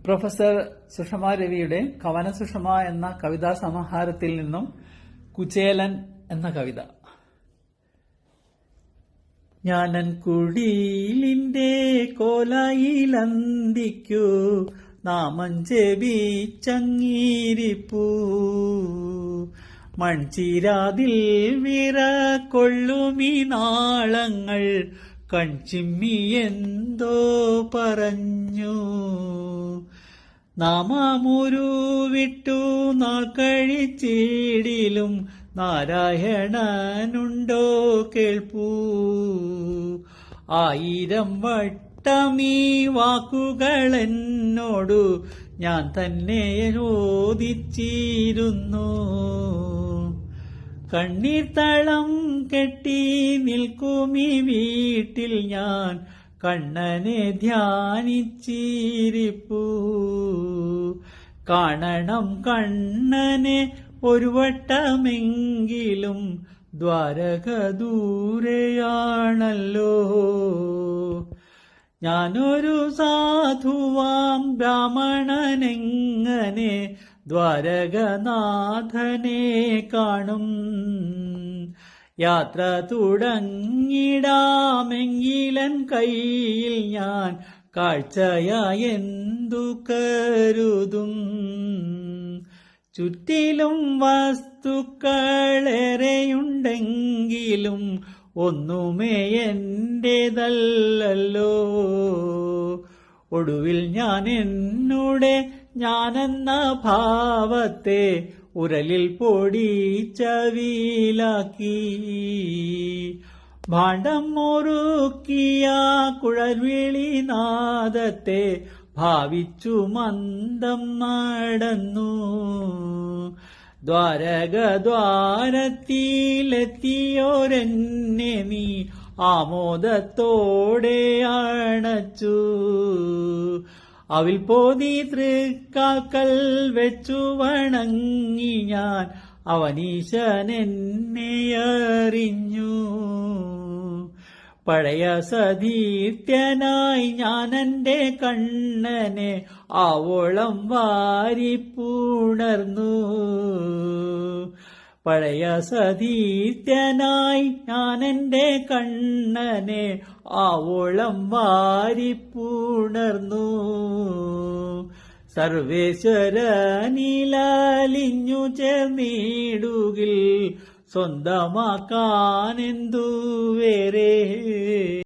Professor Sushma രവിയുടെ കവന സുഷമ എന്ന കവിതാ സമാഹാരത്തിൽ നിന്നും കുചേലൻ എന്ന കവിത. ഞാനൻ കുടിലിന്റെ കോലായിലന്തിക്കു നാമഞ്ചെബിച്ചങ്ങീരിപ്പൂ മൺചിരാതിൽ വിറകൊള്ളുമീ നാളങ്ങൾ കൺചിമ്മി എന്തോ പറഞ്ഞു. നാമമുരുവിട്ടു നാൾ കഴിച്ചിടിലും നാരായണനുണ്ടോ കേൾപ്പൂ. 1000 വട്ടമീ വാക്കുകളെന്നോടു ഞാൻ തന്നെ ചോദിച്ചിരുന്നു. കണ്ണീർത്തളം കെട്ടി നിൽക്കുമീ വീട്ടിൽ ഞാൻ കണ്ണനെ ധ്യാനിച്ചിരിപ്പൂ. കാണണം കണ്ണനെ ഒരു വട്ടമെങ്കിലും ദ്വാരക ദൂരെയാണല്ലോ. ഞാനൊരു സാധുവാം ബ്രാഹ്മണനെങ്ങനെ ദ്വാരകനാഥനെ കാണും. യാത്ര തുടങ്ങിടാമെങ്കിലൻ കയ്യിൽ ഞാൻ കാഴ്ചയായെന്തു കരുതും. ചുറ്റിലും വസ്തുക്കളേറെയുണ്ടെങ്കിലും ഒന്നുമേ എന്റേതല്ലോ. ഒടുവിൽ ഞാൻ എന്നുടെ ഞാനെന്ന ഭാവത്തെ ഉരലിൽ പൊടിച്ചവിലാക്കി. ഭാണ്ഡം മുറുക്കിയ കുഴൽവിളി നാദത്തെ ഭാവിച്ചു മന്ദം നടന്നു. ദ്വാരകദ്വാരത്തിലെത്തിയോരെന്നെ നീ ആമോദത്തോടെ അണച്ചു. അവിൽ പോതി തൃക്കാൽക്കൽ വെച്ചു വണങ്ങി ഞാൻ അവനീശനെന്നെ അറിഞ്ഞു. പഴയ സതീർത്ഥ്യനായി ഞാൻ എന്റെ കണ്ണനെ ആവോളം വാരിപ്പുണർന്നു. പഴയ സതീർത്ഥ്യനായി ഞാൻ എന്റെ കണ്ണനെ ആവോളം വാരിപ്പുണർന്നു. സർവേശ്വരനിലലിഞ്ഞു ചേർന്നിടുകിൽ സ്വന്തമാക്കാനെന്തു വേറെ.